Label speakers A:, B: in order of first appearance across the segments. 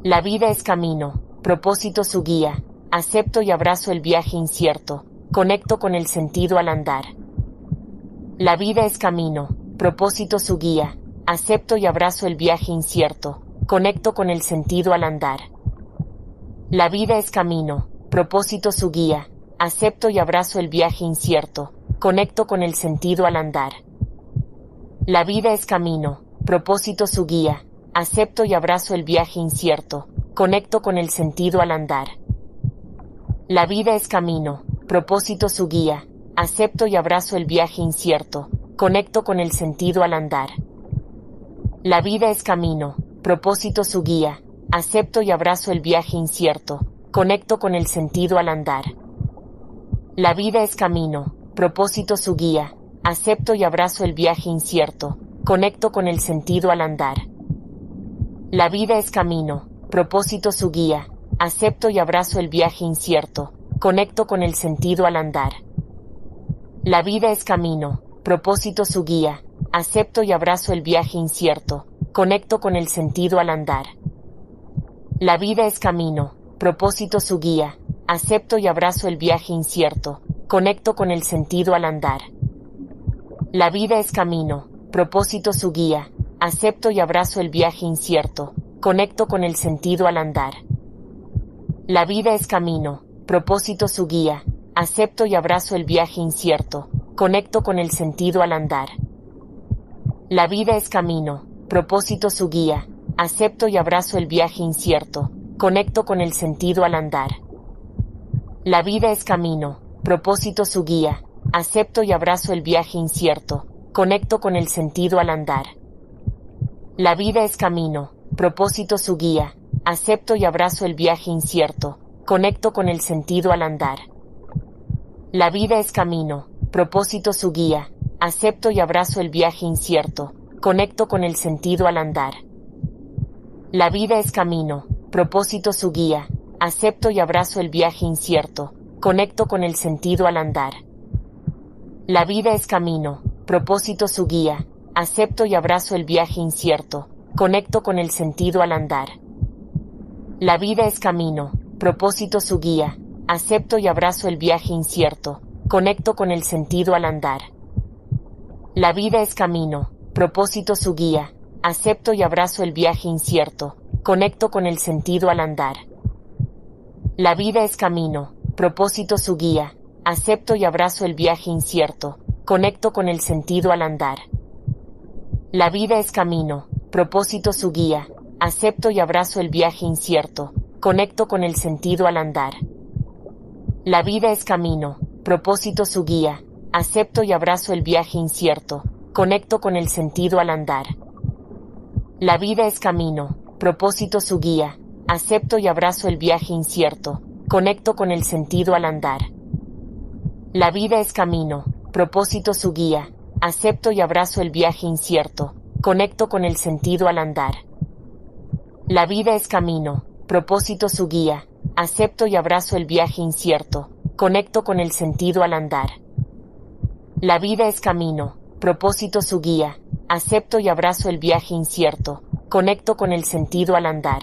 A: La vida es camino, propósito su guía, acepto y abrazo el viaje incierto, conecto con el sentido al andar. La vida es camino, propósito su guía, acepto y abrazo el viaje incierto, conecto con el sentido al andar. La vida es camino, propósito su guía, acepto y abrazo el viaje incierto, conecto con el sentido al andar. La vida es camino, propósito su guía, acepto y abrazo el viaje incierto, conecto con el sentido al andar. La vida es camino, propósito su guía, acepto y abrazo el viaje incierto, conecto con el sentido al andar. La vida es camino, propósito su guía, acepto y abrazo el viaje incierto, conecto con el sentido al andar. La vida es camino, propósito su guía, acepto y abrazo el viaje incierto, conecto con el sentido al andar. La vida es camino, propósito su guía, acepto y abrazo el viaje incierto, conecto con el sentido al andar. La vida es camino, propósito su guía, acepto y abrazo el viaje incierto, conecto con el sentido al andar. La vida es camino, propósito su guía, acepto y abrazo el viaje incierto, conecto con el sentido al andar. La vida es camino, propósito su guía, acepto y abrazo el viaje incierto, conecto con el sentido al andar. La vida es camino, propósito su guía, acepto y abrazo el viaje incierto, conecto con el sentido al andar. La vida es camino, propósito su guía, acepto y abrazo el viaje incierto, conecto con el sentido al andar. La vida es camino, propósito su guía, acepto y abrazo el viaje incierto, conecto con el sentido al andar. La vida es camino, propósito su guía, acepto y abrazo el viaje incierto, conecto con el sentido al andar. La vida es camino, propósito su guía, acepto y abrazo el viaje incierto, conecto con el sentido al andar. La vida es camino, propósito su guía, acepto y abrazo el viaje incierto, conecto con el sentido al andar. La vida es camino, propósito su guía, acepto y abrazo el viaje incierto, conecto con el sentido al andar. La vida es camino, propósito su guía, acepto y abrazo el viaje incierto, conecto con el sentido al andar. La vida es camino, propósito su guía, acepto y abrazo el viaje incierto, conecto con el sentido al andar. La vida es camino, propósito su guía, acepto y abrazo el viaje incierto, conecto con el sentido al andar. La vida es camino, propósito su guía, acepto y abrazo el viaje incierto, conecto con el sentido al andar. La vida es camino, propósito su guía, acepto y abrazo el viaje incierto, conecto con el sentido al andar. La vida es camino, propósito su guía, acepto y abrazo el viaje incierto, conecto con el sentido al andar. La vida es camino, propósito su guía, acepto y abrazo el viaje incierto, conecto con el sentido al andar. La vida es camino, propósito su guía, acepto y abrazo el viaje incierto, conecto con el sentido al andar. La vida es camino, propósito su guía, acepto y abrazo el viaje incierto, conecto con el sentido al andar.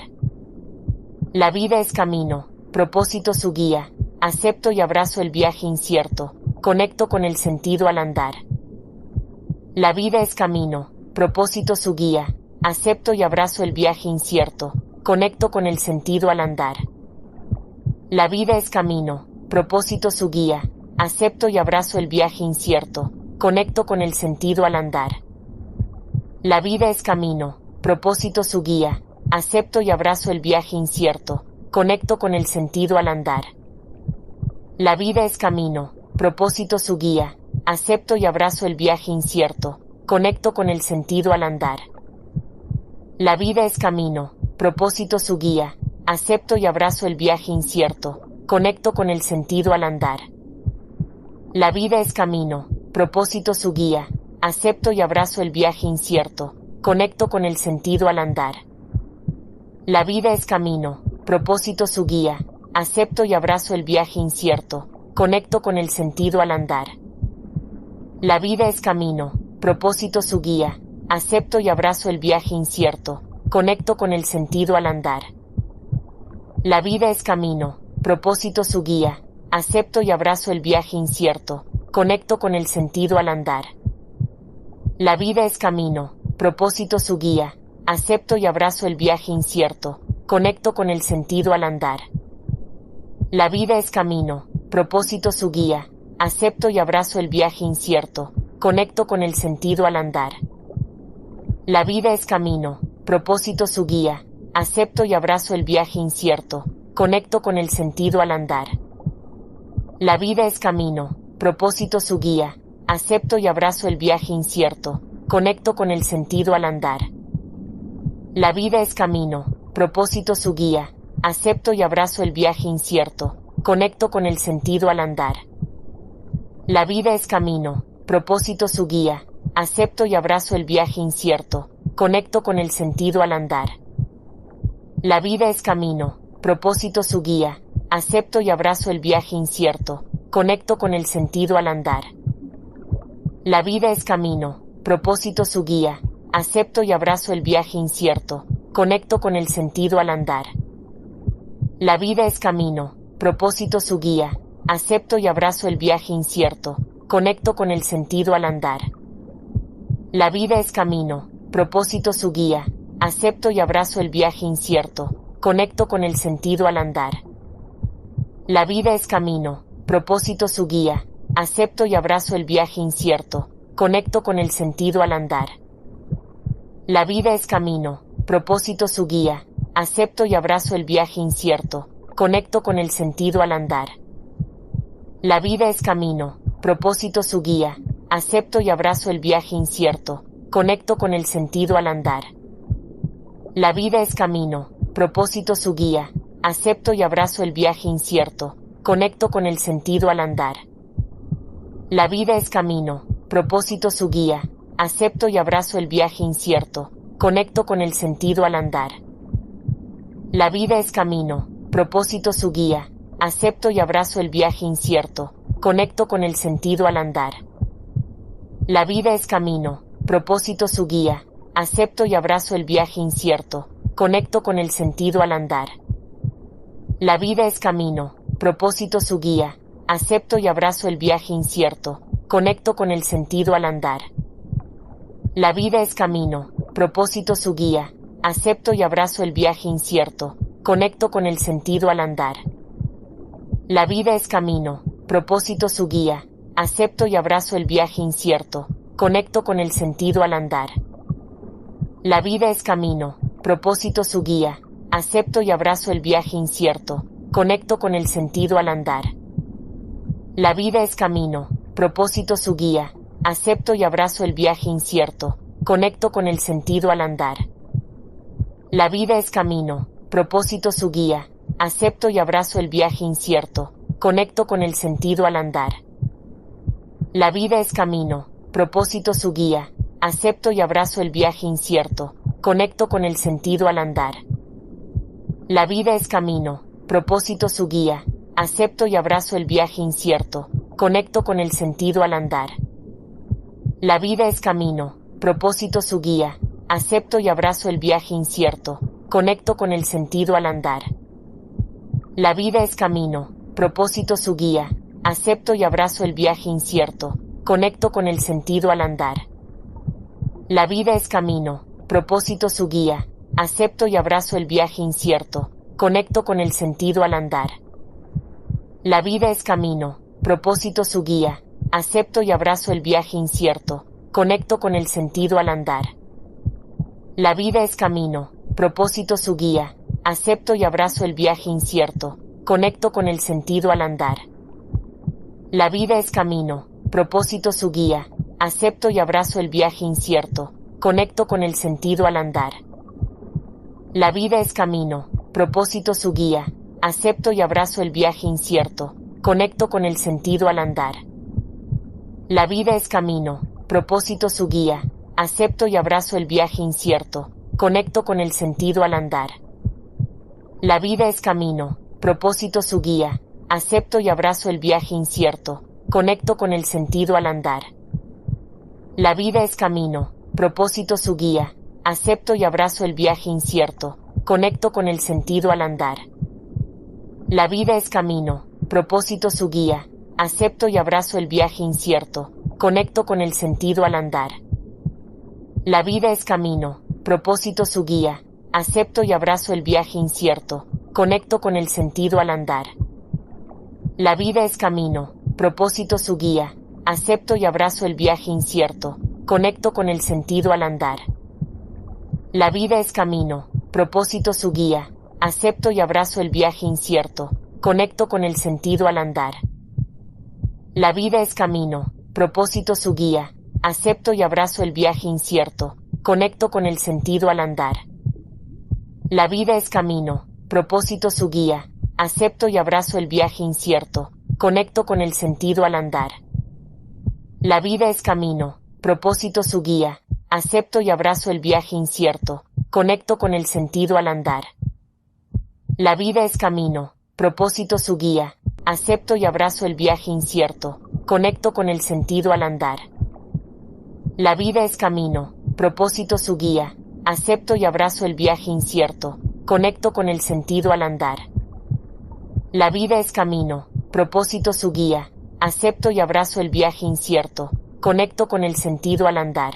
A: La vida es camino, propósito su guía, acepto y abrazo el viaje incierto, conecto con el sentido al andar. La vida es camino, propósito su guía, acepto y abrazo el viaje incierto, conecto con el sentido al andar. La vida es camino, propósito su guía, acepto y abrazo el viaje incierto, conecto con el sentido al andar. La vida es camino, propósito su guía, acepto y abrazo el viaje incierto, conecto con el sentido al andar. La vida es camino, propósito su guía, acepto y abrazo el viaje incierto, conecto con el sentido al andar. La vida es camino, propósito su guía, acepto y abrazo el viaje incierto, conecto con el sentido al andar. La vida es camino, propósito su guía, acepto y abrazo el viaje incierto, conecto con el sentido al andar. La vida es camino, propósito su guía, acepto y abrazo el viaje incierto, conecto con el sentido al andar. La vida es camino, propósito su guía, acepto y abrazo el viaje incierto, conecto con el sentido al andar. La vida es camino, propósito su guía, acepto y abrazo el viaje incierto, conecto con el sentido al andar. La vida es camino, propósito su guía, acepto y abrazo el viaje incierto, conecto con el sentido al andar. La vida es camino, propósito su guía, acepto y abrazo el viaje incierto, conecto con el sentido al andar. La vida es camino, propósito su guía, acepto y abrazo el viaje incierto, conecto con el sentido al andar. La vida es camino, propósito su guía, acepto y abrazo el viaje incierto, conecto con el sentido al andar. La vida es camino, propósito su guía, acepto y abrazo el viaje incierto, conecto con el sentido al andar. La vida es camino, propósito su guía, acepto y abrazo el viaje incierto, conecto con el sentido al andar. La vida es camino, propósito su guía, acepto y abrazo el viaje incierto, conecto con el sentido al andar. La vida es camino, propósito su guía, acepto y abrazo el viaje incierto, conecto con el sentido al andar. La vida es camino, propósito su guía, acepto y abrazo el viaje incierto, conecto con el sentido al andar. La vida es camino, propósito su guía, acepto y abrazo el viaje incierto, conecto con el sentido al andar. La vida es camino, propósito su guía, acepto y abrazo el viaje incierto, conecto con el sentido al andar. La vida es camino, propósito su guía, acepto y abrazo el viaje incierto, conecto con el sentido al andar. La vida es camino, propósito su guía, acepto y abrazo el viaje incierto, conecto con el sentido al andar. La vida es camino, propósito su guía, acepto y abrazo el viaje incierto, conecto con el sentido al andar. La vida es camino, propósito su guía, acepto y abrazo el viaje incierto, conecto con el sentido al andar. La vida es camino, propósito su guía, acepto y abrazo el viaje incierto, conecto con el sentido al andar. La vida es camino, propósito su guía, acepto y abrazo el viaje incierto, conecto con el sentido al andar. La vida es camino, propósito su guía, acepto y abrazo el viaje incierto, conecto con el sentido al andar. La vida es camino, propósito su guía, acepto y abrazo el viaje incierto, conecto con el sentido al andar. La vida es camino, propósito su guía, acepto y abrazo el viaje incierto, conecto con el sentido al andar. La vida es camino, propósito su guía, acepto y abrazo el viaje incierto, conecto con el sentido al andar. La vida es camino, propósito su guía, acepto y abrazo el viaje incierto, conecto con el sentido al andar. La vida es camino, propósito su guía, acepto y abrazo el viaje incierto, conecto con el sentido al andar. La vida es camino, propósito su guía, acepto y abrazo el viaje incierto, conecto con el sentido al andar. La vida es camino, propósito su guía, acepto y abrazo el viaje incierto, conecto con el sentido al andar. La vida es camino, propósito su guía, acepto y abrazo el viaje incierto, conecto con el sentido al andar. La vida es camino, propósito su guía, acepto y abrazo el viaje incierto, conecto con el sentido al andar. La vida es camino, propósito su guía, acepto y abrazo el viaje incierto, conecto con el sentido al andar. La vida es camino, propósito su guía, acepto y abrazo el viaje incierto, conecto con el sentido al andar. La vida es camino, propósito su guía, acepto y abrazo el viaje incierto, conecto con el sentido al andar. La vida es camino, propósito su guía, acepto y abrazo el viaje incierto, conecto con el sentido al andar. La vida es camino, propósito su guía, acepto y abrazo el viaje incierto, conecto con el sentido al andar. La vida es camino, propósito su guía, acepto y abrazo el viaje incierto, conecto con el sentido al andar. La vida es camino, propósito su guía, acepto y abrazo el viaje incierto, conecto con el sentido al andar. La vida es camino, propósito su guía, acepto y abrazo el viaje incierto, conecto con el sentido al andar. La vida es camino, propósito su guía, acepto y abrazo el viaje incierto, conecto con el sentido al andar. La vida es camino, propósito su guía, acepto y abrazo el viaje incierto, conecto con el sentido al andar. La vida es camino, propósito su guía, acepto y abrazo el viaje incierto, conecto con el sentido al andar. La vida es camino, propósito su guía, acepto y abrazo el viaje incierto, conecto con el sentido al andar. La vida es camino, propósito su guía, acepto y abrazo el viaje incierto, conecto con el sentido al andar. La vida es camino, propósito su guía, acepto y abrazo el viaje incierto, conecto con el sentido al andar. La vida es camino, propósito su guía, acepto y abrazo el viaje incierto, conecto con el sentido al andar. La vida es camino, propósito su guía, acepto y abrazo el viaje incierto, conecto con el sentido al andar. La vida es camino, propósito su guía, acepto y abrazo el viaje incierto, conecto con el sentido al andar. La vida es camino, propósito su guía, acepto y abrazo el viaje incierto, conecto con el sentido al andar.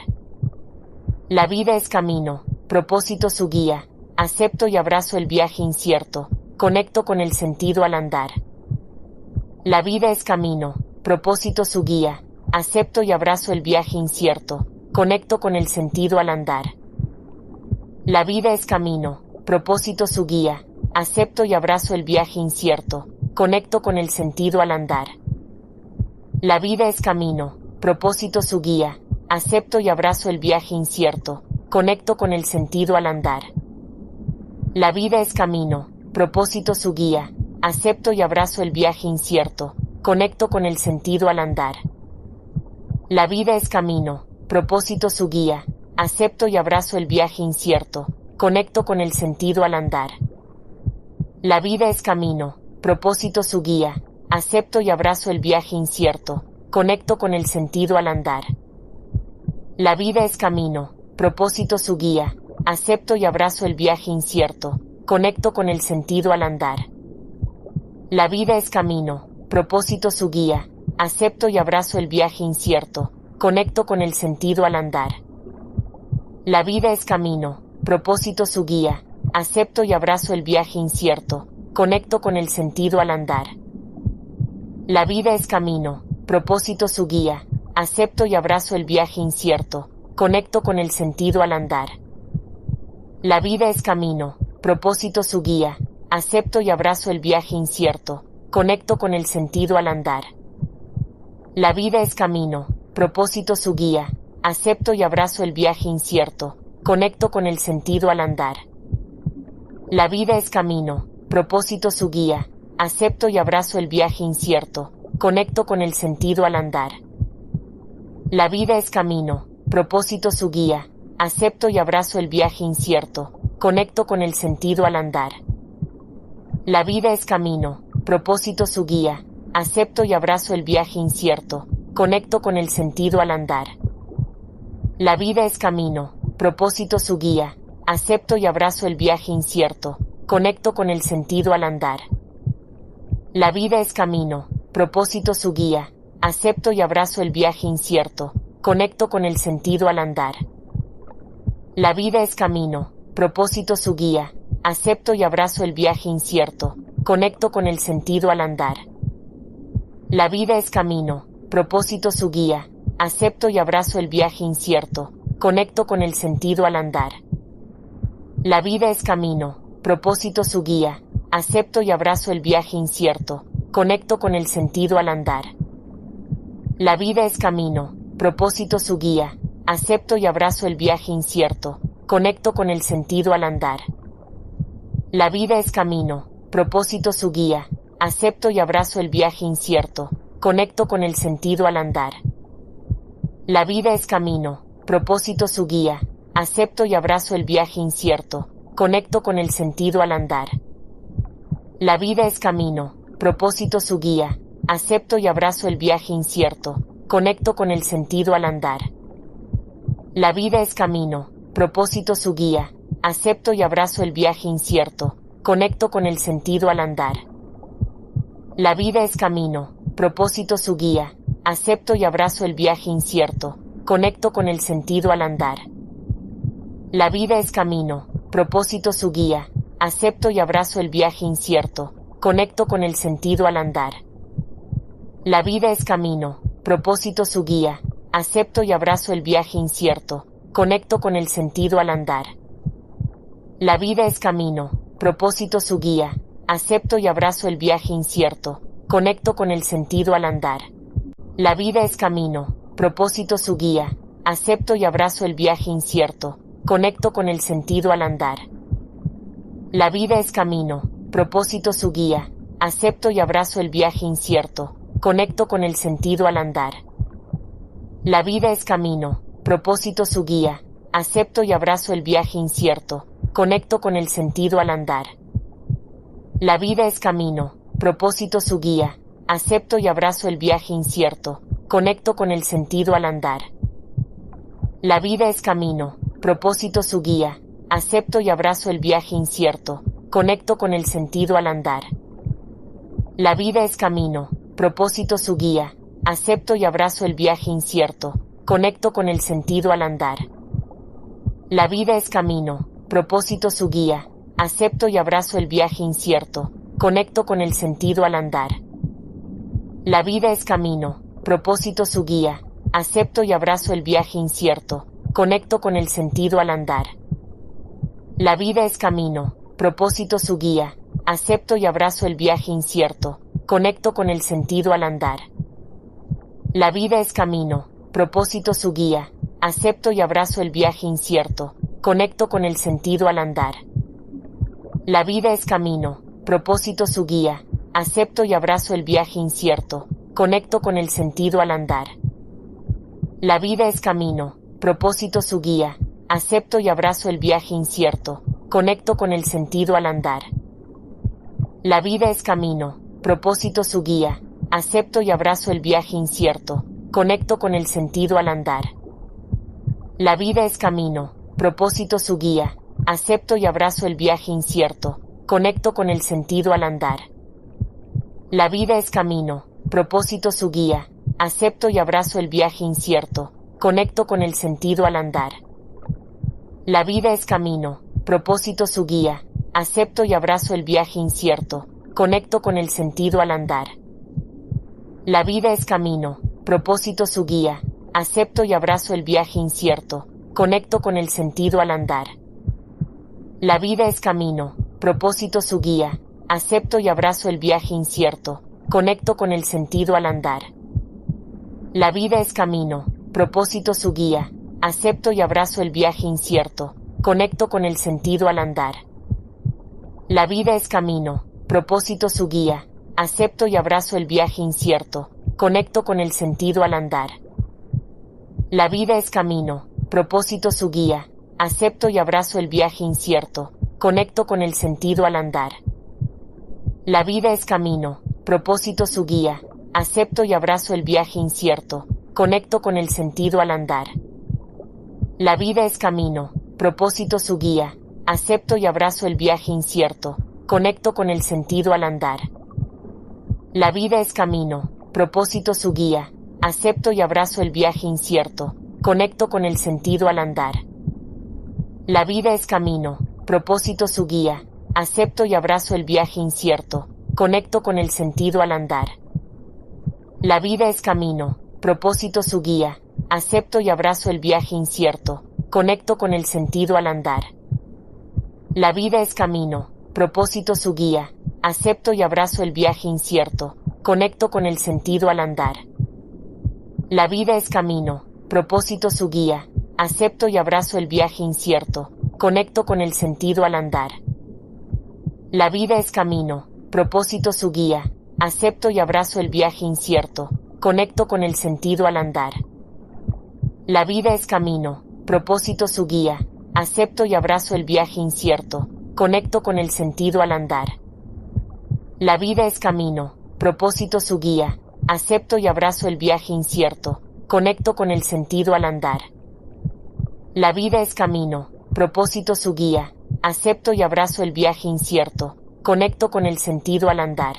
A: La vida es camino, propósito su guía, acepto y abrazo el viaje incierto, conecto con el sentido al andar. La vida es camino, propósito su guía, acepto y abrazo el viaje incierto, conecto con el sentido al andar. La vida es camino, propósito su guía, acepto y abrazo el viaje incierto, conecto con el sentido al andar. La vida es camino, propósito su guía, acepto y abrazo el viaje incierto, conecto con el sentido al andar. La vida es camino, propósito su guía, acepto y abrazo el viaje incierto, conecto con el sentido al andar. La vida es camino, propósito su guía, acepto y abrazo el viaje incierto, conecto con el sentido al andar. La vida es camino, propósito su guía, acepto y abrazo el viaje incierto, conecto con el sentido al andar. La vida es camino, propósito su guía, acepto y abrazo el viaje incierto, conecto con el sentido al andar. La vida es camino, propósito su guía, acepto y abrazo el viaje incierto, conecto con el sentido al andar. La vida es camino, propósito su guía, acepto y abrazo el viaje incierto, conecto con el sentido al andar. La vida es camino, propósito su guía, acepto y abrazo el viaje incierto, conecto con el sentido al andar. La vida es camino, propósito su guía, acepto y abrazo el viaje incierto, conecto con el sentido al andar. La vida es camino, propósito su guía, acepto y abrazo el viaje incierto, conecto con el sentido al andar. La vida es camino, propósito su guía, acepto y abrazo el viaje incierto, conecto con el sentido al andar. La vida es camino, propósito su guía, acepto y abrazo el viaje incierto, conecto con el sentido al andar. La vida es camino, propósito su guía, acepto y abrazo el viaje incierto, conecto con el sentido al andar. La vida es camino, propósito su guía, acepto y abrazo el viaje incierto, conecto con el sentido al andar. La vida es camino, propósito su guía, acepto y abrazo el viaje incierto, conecto con el sentido al andar. La vida es camino, propósito su guía, acepto y abrazo el viaje incierto, conecto con el sentido al andar. La vida es camino, propósito su guía, acepto y abrazo el viaje incierto, conecto con el sentido al andar. La vida es camino, propósito su guía, acepto y abrazo el viaje incierto, conecto con el sentido al andar. La vida es camino, propósito su guía, acepto y abrazo el viaje incierto, conecto con el sentido al andar. La vida es camino, propósito su guía, acepto y abrazo el viaje incierto, conecto con el sentido al andar. La vida es camino, propósito su guía, acepto y abrazo el viaje incierto, conecto con el sentido al andar. La vida es camino, propósito su guía, acepto y abrazo el viaje incierto, conecto con el sentido al andar. La vida es camino, propósito su guía, acepto y abrazo el viaje incierto, conecto con el sentido al andar. La vida es camino, propósito su guía, acepto y abrazo el viaje incierto, conecto con el sentido al andar. La vida es camino, propósito su guía, acepto y abrazo el viaje incierto, conecto con el sentido al andar. La vida es camino, propósito su guía, acepto y abrazo el viaje incierto, conecto con el sentido al andar. La vida es camino, propósito su guía, acepto y abrazo el viaje incierto, conecto con el sentido al andar. La vida es camino, propósito su guía, acepto y abrazo el viaje incierto, conecto con el sentido al andar. La vida es camino, propósito su guía, acepto y abrazo el viaje incierto, conecto con el sentido al andar. La vida es camino, propósito su guía, acepto y abrazo el viaje incierto, conecto con el sentido al andar. La vida es camino, propósito su guía, acepto y abrazo el viaje incierto, conecto con el sentido al andar. La vida es camino, propósito su guía, acepto y abrazo el viaje incierto, conecto con el sentido al andar. La vida es camino, propósito su guía, acepto y abrazo el viaje incierto, conecto con el sentido al andar. La vida es camino, propósito su guía, acepto y abrazo el viaje incierto, conecto con el sentido al andar. La vida es camino, propósito su guía, acepto y abrazo el viaje incierto, conecto con el sentido al andar. La vida es camino, propósito su guía, acepto y abrazo el viaje incierto, conecto con el sentido al andar. La vida es camino, propósito su guía, acepto y abrazo el viaje incierto, conecto con el sentido al andar. La vida es camino, propósito su guía, acepto y abrazo el viaje incierto, conecto con el sentido al andar. La vida es camino, propósito su guía, acepto y abrazo el viaje incierto, conecto con el sentido al andar. La vida es camino, propósito su guía, acepto y abrazo el viaje incierto, conecto con el sentido al andar. La vida es camino, propósito su guía, acepto y abrazo el viaje incierto, conecto con el sentido al andar. La vida es camino, propósito su guía, acepto y abrazo el viaje incierto, conecto con el sentido al andar. La vida es camino, propósito su guía, acepto y abrazo el viaje incierto, conecto con el sentido al andar. La vida es camino, propósito su guía, acepto y abrazo el viaje incierto, conecto con el sentido al andar. La vida es camino, propósito su guía, acepto y abrazo el viaje incierto, conecto con el sentido al andar. La vida es camino, propósito su guía, acepto y abrazo el viaje incierto, conecto con el sentido al andar. La vida es camino, propósito su guía, acepto y abrazo el viaje incierto, conecto con el sentido al andar. La vida es camino, propósito su guía, acepto y abrazo el viaje incierto, conecto con el sentido al andar. La vida es camino, propósito su guía, acepto y abrazo el viaje incierto, conecto con el sentido al andar. La vida es camino, propósito su guía, acepto y abrazo el viaje incierto, conecto con el sentido al andar. La vida es camino, propósito su guía, acepto y abrazo el viaje incierto, conecto con el sentido al andar. La vida es camino, propósito su guía, acepto y abrazo el viaje incierto, conecto con el sentido al andar. La vida es camino, propósito su guía, acepto y abrazo el viaje incierto, conecto con el sentido al andar. La vida es camino, propósito su guía, acepto y abrazo el viaje incierto, conecto con el sentido al andar. La vida es camino, propósito su guía, acepto y abrazo el viaje incierto, conecto con el sentido al andar. La vida es camino, propósito su guía, acepto y abrazo el viaje incierto, conecto con el sentido al andar. La vida es camino, propósito su guía, acepto y abrazo el viaje incierto, conecto con el sentido al andar. La vida es camino, propósito su guía, acepto y abrazo el viaje incierto, conecto con el sentido al andar. La vida es camino, propósito su guía, acepto y abrazo el viaje incierto, conecto con el sentido al andar.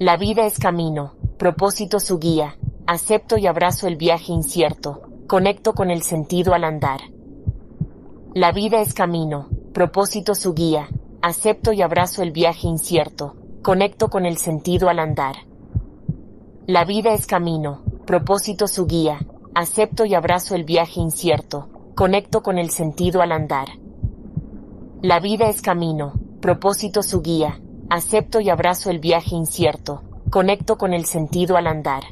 A: La vida es camino, propósito su guía, acepto y abrazo el viaje incierto, conecto con el sentido al andar. La vida es camino, propósito su guía, acepto y abrazo el viaje incierto, conecto con el sentido al andar. La vida es camino, propósito su guía, acepto y abrazo el viaje incierto, conecto con el sentido al andar. La vida es camino, propósito su guía, acepto y abrazo el viaje incierto, conecto con el sentido al andar.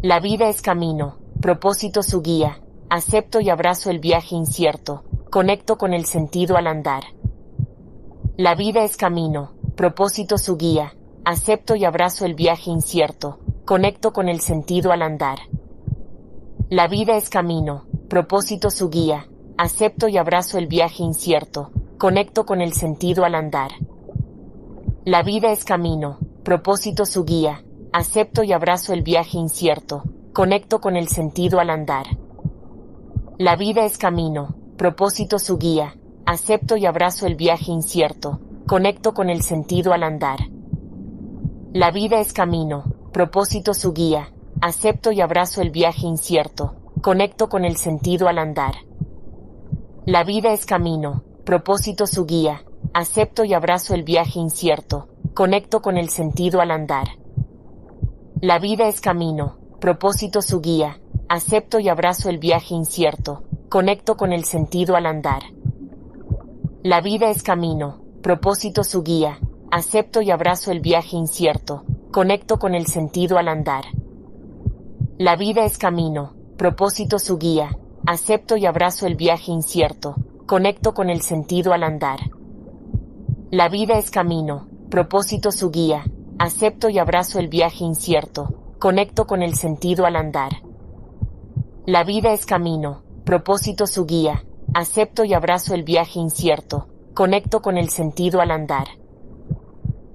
A: La vida es camino, propósito su guía, acepto y abrazo el viaje incierto, conecto con el sentido al andar. La vida es camino, propósito su guía, acepto y abrazo el viaje incierto, conecto con el sentido al andar. La vida es camino, propósito su guía, acepto y abrazo el viaje incierto, conecto con el sentido al andar. La vida es camino, propósito su guía, acepto y abrazo el viaje incierto, conecto con el sentido al andar. La vida es camino, propósito su guía, acepto y abrazo el viaje incierto, conecto con el sentido al andar. La vida es camino, propósito su guía, acepto y abrazo el viaje incierto, conecto con el sentido al andar. La vida es camino, propósito su guía, acepto y abrazo el viaje incierto, conecto con el sentido al andar. La vida es camino, propósito su guía, acepto y abrazo el viaje incierto, conecto con el sentido al andar. La vida es camino, propósito su guía, acepto y abrazo el viaje incierto, conecto con el sentido al andar. La vida es camino, propósito su guía, acepto y abrazo el viaje incierto, conecto con el sentido al andar. La vida es camino, propósito su guía, acepto y abrazo el viaje incierto, conecto con el sentido al andar. La vida es camino, propósito su guía, acepto y abrazo el viaje incierto, conecto con el sentido al andar.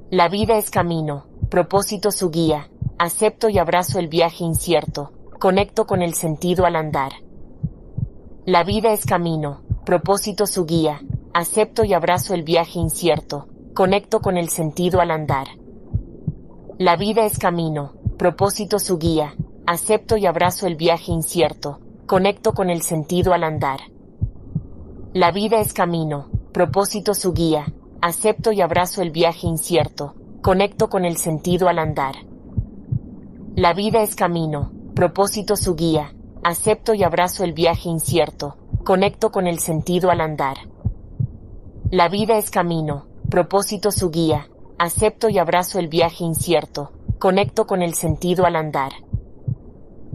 A: La vida es camino, propósito su guía, acepto y abrazo el viaje incierto, conecto con el sentido al andar. La vida es camino, propósito su guía, acepto y abrazo el viaje incierto, conecto con el sentido al andar. La vida es camino, propósito su guía, acepto y abrazo el viaje incierto, conecto con el sentido al andar. La vida es camino, propósito su guía, acepto y abrazo el viaje incierto, conecto con el sentido al andar. La vida es camino, propósito su guía, acepto y abrazo el viaje incierto, conecto con el sentido al andar. La vida es camino, propósito su guía, acepto y abrazo el viaje incierto, conecto con el sentido al andar.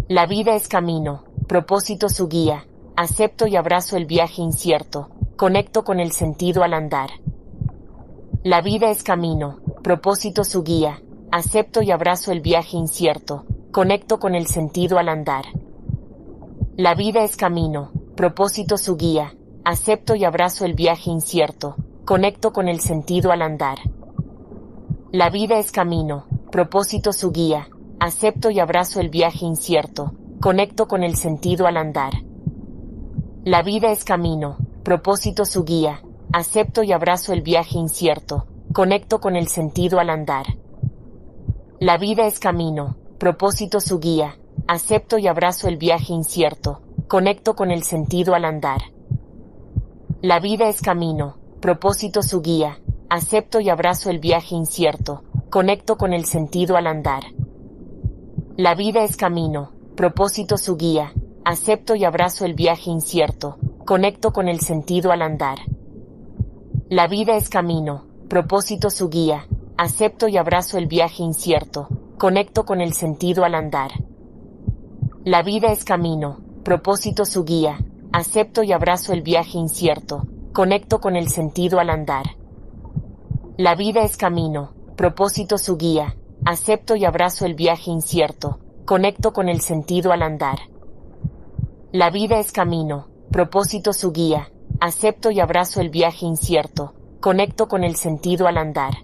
A: La vida es camino, propósito su guía, acepto y abrazo el viaje incierto, conecto con el sentido al andar. La vida es camino, propósito su guía, acepto y abrazo el viaje incierto, conecto con el sentido al andar. La vida es camino, propósito su guía, acepto y abrazo el viaje incierto, conecto con el sentido al andar. La vida es camino, propósito su guía, acepto y abrazo el viaje incierto, conecto con el sentido al andar. La vida es camino, propósito su guía, acepto y abrazo el viaje incierto, conecto con el sentido al andar. La vida es camino, propósito su guía, acepto y abrazo el viaje incierto, conecto con el sentido al andar. La vida es camino, propósito su guía, acepto y abrazo el viaje incierto, conecto con el sentido al andar. La vida es camino, propósito su guía, acepto y abrazo el viaje incierto, conecto con el sentido al andar. La vida es camino, propósito su guía, acepto y abrazo el viaje incierto, conecto con el sentido al andar. La vida es camino, propósito su guía, acepto y abrazo el viaje incierto, conecto con el sentido al andar. La vida es camino, propósito su guía, acepto y abrazo el viaje incierto, conecto con el sentido al andar. La vida es camino, propósito su guía, acepto y abrazo el viaje incierto, conecto con el sentido al andar.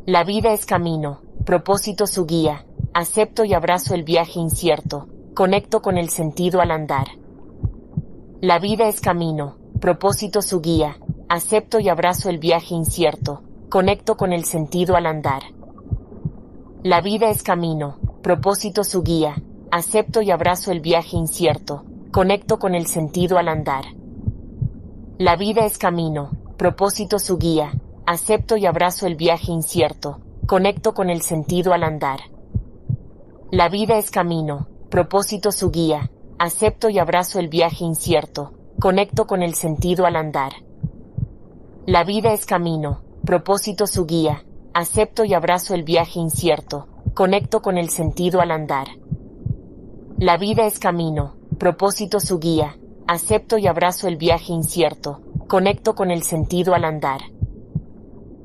A: La vida es camino, propósito su guía, acepto y abrazo el viaje incierto, conecto con el sentido al andar. La vida es camino, propósito su guía, acepto y abrazo el viaje incierto, conecto con el sentido al andar. La vida es camino, propósito su guía, acepto y abrazo el viaje incierto, conecto con el sentido al andar. La vida es camino, propósito su guía, acepto y abrazo el viaje incierto, conecto con el sentido al andar. La vida es camino, propósito su guía, acepto y abrazo el viaje incierto, conecto con el sentido al andar. La vida es camino, propósito su guía, acepto y abrazo el viaje incierto, conecto con el sentido al andar. La vida es camino, propósito su guía, acepto y abrazo el viaje incierto, conecto con el sentido al andar.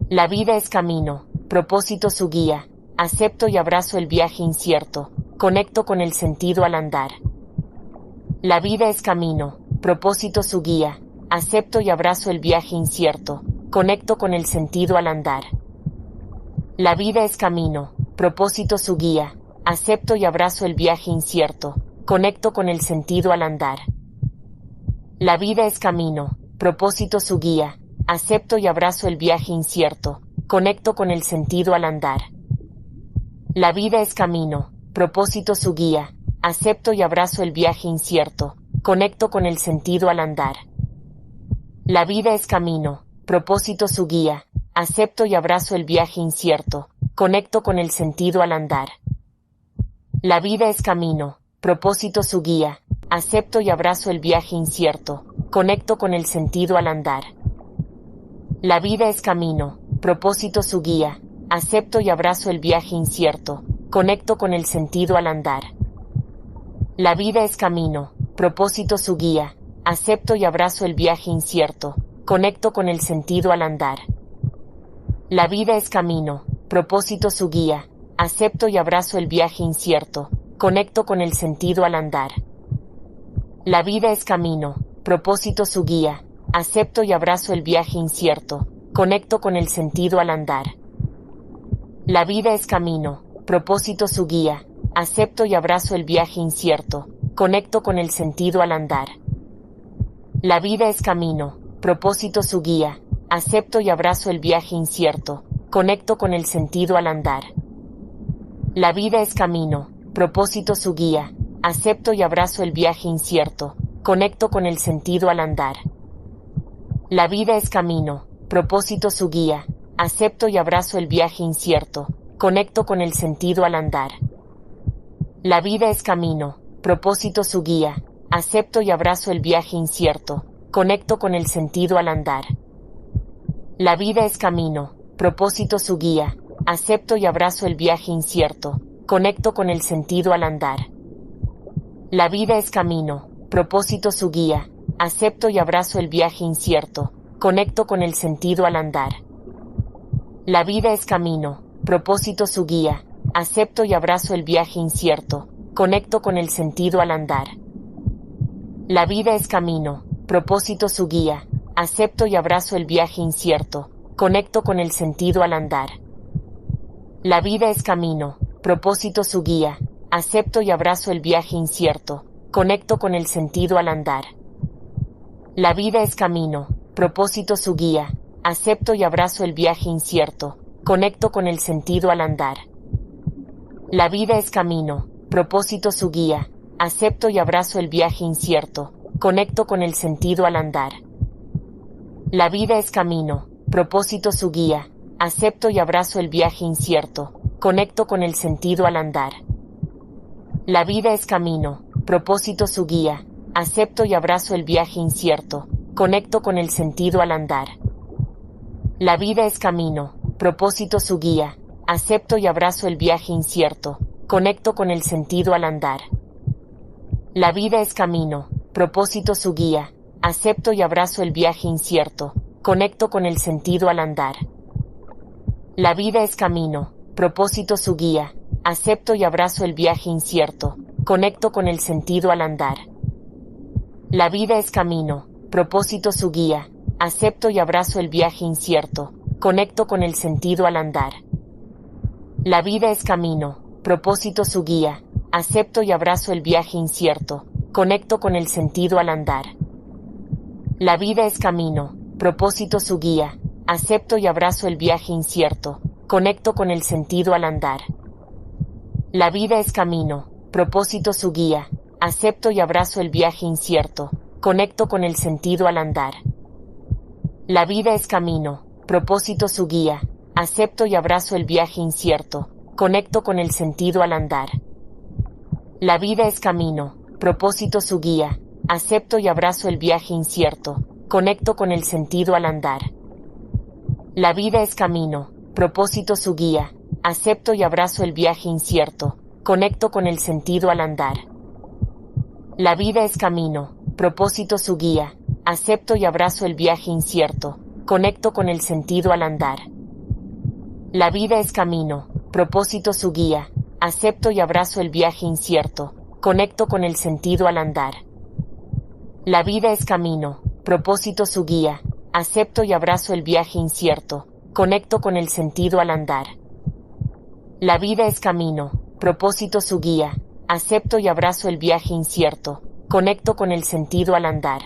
A: La vida es camino, propósito su guía, acepto y abrazo el viaje incierto, conecto con el sentido al andar. La vida es camino, propósito su guía, acepto y abrazo el viaje incierto, conecto con el sentido al andar. La vida es camino, propósito su guía, acepto y abrazo el viaje incierto, conecto con el sentido al andar. La vida es camino, propósito su guía, acepto y abrazo el viaje incierto, conecto con el sentido al andar. La vida es camino, propósito su guía, acepto y abrazo el viaje incierto, conecto con el sentido al andar. La vida es camino, propósito su guía, acepto y abrazo el viaje incierto, conecto con el sentido al andar. La vida es camino, propósito su guía, acepto y abrazo el viaje incierto, conecto con el sentido al andar. La vida es camino, propósito su guía, acepto y abrazo el viaje incierto, conecto con el sentido al andar. La vida es camino, propósito su guía, acepto y abrazo el viaje incierto, conecto con el sentido al andar. La vida es camino, propósito su guía, acepto y abrazo el viaje incierto, conecto con el sentido al andar. La vida es camino, propósito su guía, acepto y abrazo el viaje incierto, conecto con el sentido al andar. La vida es camino, propósito su guía, acepto y abrazo el viaje incierto, conecto con el sentido al andar. La vida es camino, propósito su guía, acepto y abrazo el viaje incierto, conecto con el sentido al andar. La vida es camino, propósito su guía, acepto y abrazo el viaje incierto, conecto con el sentido al andar. La vida es camino, propósito su guía, acepto y abrazo el viaje incierto, conecto con el sentido al andar. La vida es camino, propósito su guía, acepto y abrazo el viaje incierto, conecto con el sentido al andar. La vida es camino, propósito su guía, acepto y abrazo el viaje incierto, conecto con el sentido al andar. La vida es camino, propósito su guía, acepto y abrazo el viaje incierto, conecto con el sentido al andar. La vida es camino, propósito su guía, acepto y abrazo el viaje incierto, conecto con el sentido al andar. La vida es camino, propósito su guía, acepto y abrazo el viaje incierto, conecto con el sentido al andar. La vida es camino, propósito su guía, acepto y abrazo el viaje incierto, conecto con el sentido al andar. La vida es camino, propósito su guía, acepto y abrazo el viaje incierto, conecto con el sentido al andar. La vida es camino, propósito su guía, acepto y abrazo el viaje incierto, conecto con el sentido al andar. La vida es camino, propósito su guía, acepto y abrazo el viaje incierto, conecto con el sentido al andar. La vida es camino, propósito su guía, acepto y abrazo el viaje incierto, conecto con el sentido al andar. La vida es camino, propósito su guía, acepto y abrazo el viaje incierto, conecto con el sentido al andar. La vida es camino, propósito su guía, acepto y abrazo el viaje incierto, conecto con el sentido al andar. La vida es camino, propósito su guía, acepto y abrazo el viaje incierto, conecto con el sentido al andar. La vida es camino, propósito su guía, acepto y abrazo el viaje incierto, conecto con el sentido al andar. La vida es camino, propósito su guía, acepto y abrazo el viaje incierto, conecto con el sentido al andar. La vida es camino, propósito su guía, acepto y abrazo el viaje incierto, conecto con el sentido al andar. La vida es camino, propósito su guía, acepto y abrazo el viaje incierto, conecto con el sentido al andar. La vida es camino, propósito su guía, acepto y abrazo el viaje incierto, conecto con el sentido al andar. La vida es camino, propósito su guía, acepto y abrazo el viaje incierto, conecto con el sentido al andar. La vida es camino, propósito su guía, acepto y abrazo el viaje incierto, conecto con el sentido al andar. La vida es camino, propósito su guía, acepto y abrazo el viaje incierto, conecto con el sentido al andar. La vida es camino, propósito su guía, acepto y abrazo el viaje incierto, conecto con el sentido al andar. La vida es camino, propósito su guía, acepto y abrazo el viaje incierto, conecto con el sentido al andar. La vida es camino, propósito su guía, acepto y abrazo el viaje incierto, conecto con el sentido al andar.